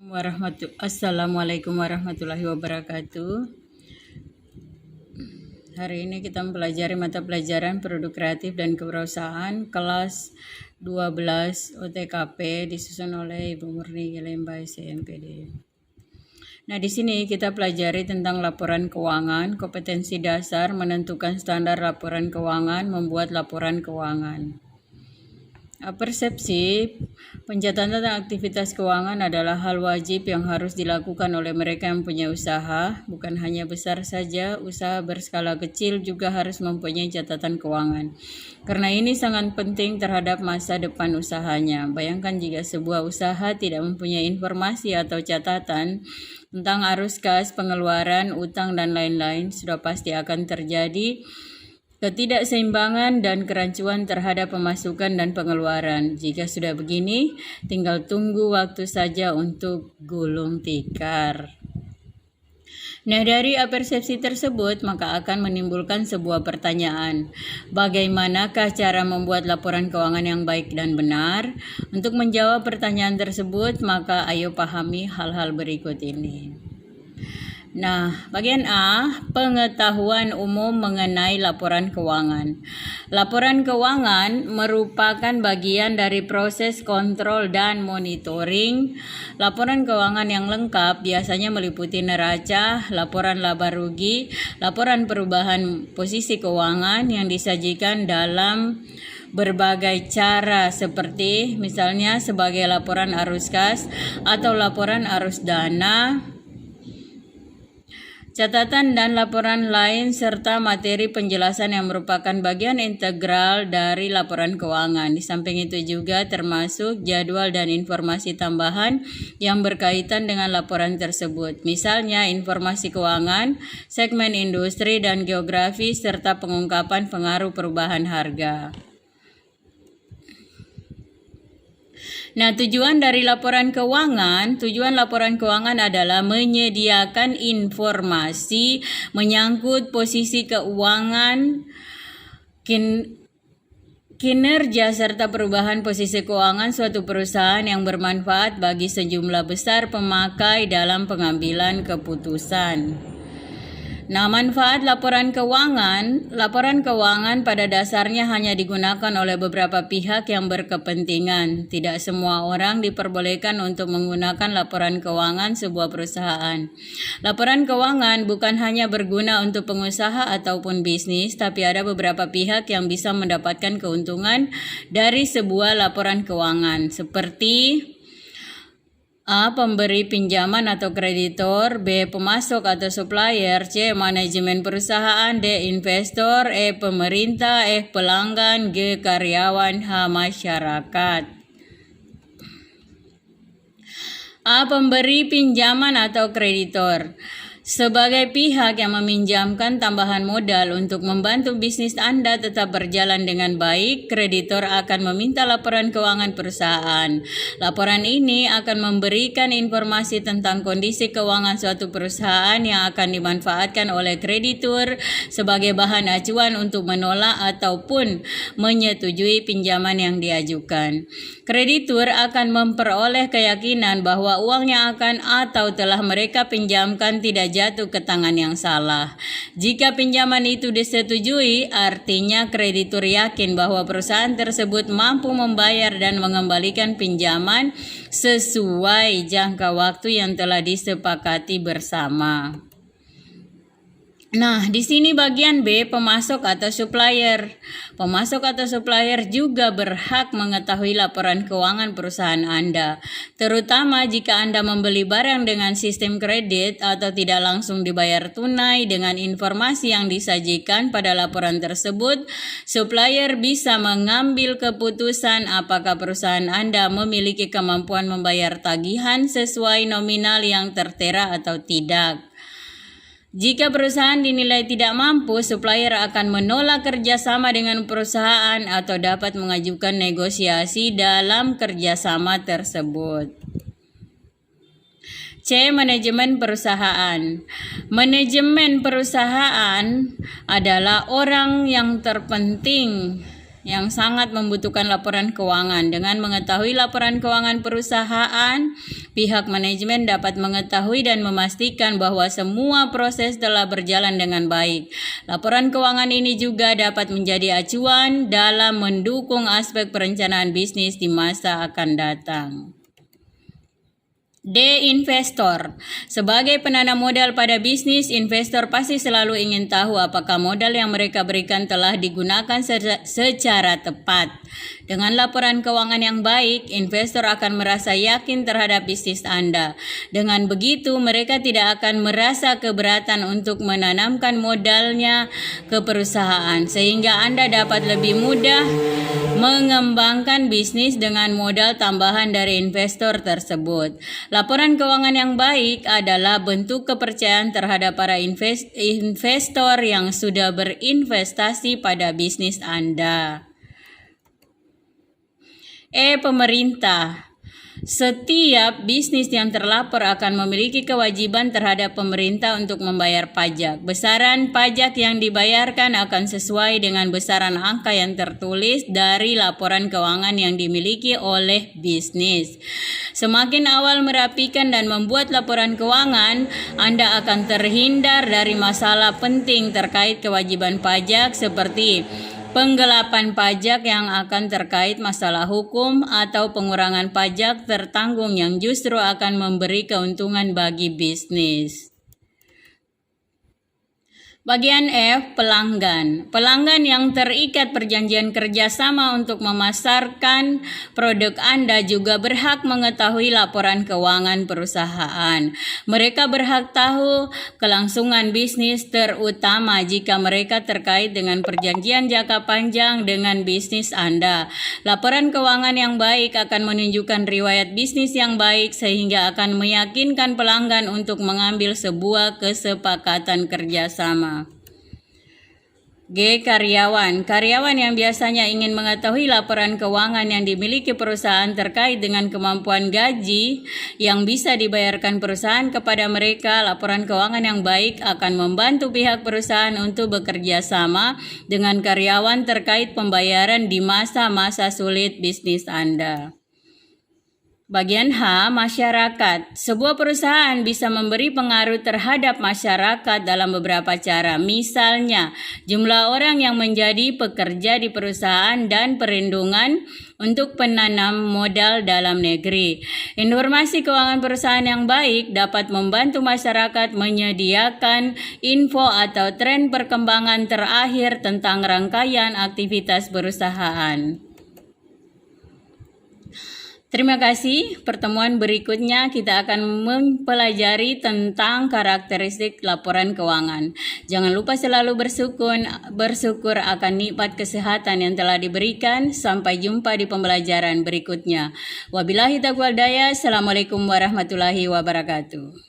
Assalamualaikum warahmatullahi wabarakatuh. Hari ini kita mempelajari mata pelajaran produk kreatif dan kewirausahaan kelas 12 OTKP disusun oleh Ibu Murni Gilemba SNPD. Nah, di sini kita pelajari tentang laporan keuangan, kompetensi dasar, menentukan standar laporan keuangan, membuat laporan keuangan. Persepsi pencatatan aktivitas keuangan adalah hal wajib yang harus dilakukan oleh mereka yang punya usaha. Bukan hanya besar saja, usaha berskala kecil juga harus mempunyai catatan keuangan. Karena ini sangat penting terhadap masa depan usahanya. Bayangkan jika sebuah usaha tidak mempunyai informasi atau catatan tentang arus kas, pengeluaran, utang, dan lain-lain, sudah pasti akan terjadi ketidakseimbangan dan kerancuan terhadap pemasukan dan pengeluaran. Jika sudah begini, tinggal tunggu waktu saja untuk gulung tikar. Nah, dari persepsi tersebut maka akan menimbulkan sebuah pertanyaan. Bagaimanakah cara membuat laporan keuangan yang baik dan benar? Untuk menjawab pertanyaan tersebut, maka ayo pahami hal-hal berikut ini. Nah, bagian A, pengetahuan umum mengenai laporan keuangan. Laporan keuangan merupakan bagian dari proses kontrol dan monitoring. Laporan keuangan yang lengkap biasanya meliputi neraca, laporan laba rugi, laporan perubahan posisi keuangan yang disajikan dalam berbagai cara seperti misalnya sebagai laporan arus kas atau laporan arus dana, catatan dan laporan lain, serta materi penjelasan yang merupakan bagian integral dari laporan keuangan. Di samping itu juga termasuk jadwal dan informasi tambahan yang berkaitan dengan laporan tersebut. Misalnya informasi keuangan, segmen industri dan geografi, serta pengungkapan pengaruh perubahan harga. Nah, tujuan laporan keuangan adalah menyediakan informasi menyangkut posisi keuangan, kinerja serta perubahan posisi keuangan suatu perusahaan yang bermanfaat bagi sejumlah besar pemakai dalam pengambilan keputusan. Nah, manfaat laporan keuangan pada dasarnya hanya digunakan oleh beberapa pihak yang berkepentingan. Tidak semua orang diperbolehkan untuk menggunakan laporan keuangan sebuah perusahaan. Laporan keuangan bukan hanya berguna untuk pengusaha ataupun bisnis, tapi ada beberapa pihak yang bisa mendapatkan keuntungan dari sebuah laporan keuangan, seperti A. Pemberi pinjaman atau kreditor, B. Pemasok atau supplier, C. Manajemen perusahaan, D. Investor, E. Pemerintah, F. Pelanggan, G. Karyawan, H. Masyarakat. A. Pemberi pinjaman atau kreditor. Sebagai pihak yang meminjamkan tambahan modal untuk membantu bisnis Anda tetap berjalan dengan baik, kreditor akan meminta laporan keuangan perusahaan. Laporan ini akan memberikan informasi tentang kondisi keuangan suatu perusahaan yang akan dimanfaatkan oleh kreditur sebagai bahan acuan untuk menolak ataupun menyetujui pinjaman yang diajukan. Kreditur akan memperoleh keyakinan bahwa uang yang akan atau telah mereka pinjamkan tidak jatuh ke tangan yang salah. Jika pinjaman itu disetujui, artinya kreditur yakin bahwa perusahaan tersebut mampu membayar dan mengembalikan pinjaman sesuai jangka waktu yang telah disepakati bersama. Nah, di sini bagian B, pemasok atau supplier. Pemasok atau supplier juga berhak mengetahui laporan keuangan perusahaan Anda, terutama jika Anda membeli barang dengan sistem kredit atau tidak langsung dibayar tunai. Dengan informasi yang disajikan pada laporan tersebut, supplier bisa mengambil keputusan apakah perusahaan Anda memiliki kemampuan membayar tagihan sesuai nominal yang tertera atau tidak. Jika perusahaan dinilai tidak mampu, supplier akan menolak kerjasama dengan perusahaan atau dapat mengajukan negosiasi dalam kerjasama tersebut. C. Manajemen perusahaan. Manajemen perusahaan adalah orang yang terpenting yang sangat membutuhkan laporan keuangan. Dengan mengetahui laporan keuangan perusahaan, pihak manajemen dapat mengetahui dan memastikan bahwa semua proses telah berjalan dengan baik. Laporan keuangan ini juga dapat menjadi acuan dalam mendukung aspek perencanaan bisnis di masa akan datang. D. Investor. Sebagai penanam modal pada bisnis, investor pasti selalu ingin tahu apakah modal yang mereka berikan telah digunakan secara tepat. Dengan laporan keuangan yang baik, investor akan merasa yakin terhadap bisnis Anda. Dengan begitu, mereka tidak akan merasa keberatan untuk menanamkan modalnya ke perusahaan, sehingga Anda dapat lebih mudah mengembangkan bisnis dengan modal tambahan dari investor tersebut. Laporan keuangan yang baik adalah bentuk kepercayaan terhadap para investor yang sudah berinvestasi pada bisnis Anda. Pemerintah. Setiap bisnis yang terlapor akan memiliki kewajiban terhadap pemerintah untuk membayar pajak. Besaran pajak yang dibayarkan akan sesuai dengan besaran angka yang tertulis dari laporan keuangan yang dimiliki oleh bisnis. Semakin awal merapikan dan membuat laporan keuangan, Anda akan terhindar dari masalah penting terkait kewajiban pajak seperti penggelapan pajak yang akan terkait masalah hukum atau pengurangan pajak tertanggung yang justru akan memberi keuntungan bagi bisnis. Bagian F, pelanggan. Pelanggan yang terikat perjanjian kerjasama untuk memasarkan produk Anda juga berhak mengetahui laporan keuangan perusahaan. Mereka berhak tahu kelangsungan bisnis, terutama jika mereka terkait dengan perjanjian jangka panjang dengan bisnis Anda. Laporan keuangan yang baik akan menunjukkan riwayat bisnis yang baik sehingga akan meyakinkan pelanggan untuk mengambil sebuah kesepakatan kerjasama. G. Karyawan. Karyawan yang biasanya ingin mengetahui laporan keuangan yang dimiliki perusahaan terkait dengan kemampuan gaji yang bisa dibayarkan perusahaan kepada mereka. Laporan keuangan yang baik akan membantu pihak perusahaan untuk bekerja sama dengan karyawan terkait pembayaran di masa-masa sulit bisnis Anda. Bagian H, masyarakat. Sebuah perusahaan bisa memberi pengaruh terhadap masyarakat dalam beberapa cara. Misalnya, jumlah orang yang menjadi pekerja di perusahaan dan perlindungan untuk penanam modal dalam negeri. Informasi keuangan perusahaan yang baik dapat membantu masyarakat menyediakan info atau tren perkembangan terakhir tentang rangkaian aktivitas perusahaan. Terima kasih. Pertemuan berikutnya kita akan mempelajari tentang karakteristik laporan keuangan. Jangan lupa selalu bersyukur akan nikmat kesehatan yang telah diberikan. Sampai jumpa di pembelajaran berikutnya. Wabillahi taufiq wal hidayah. Assalamualaikum warahmatullahi wabarakatuh.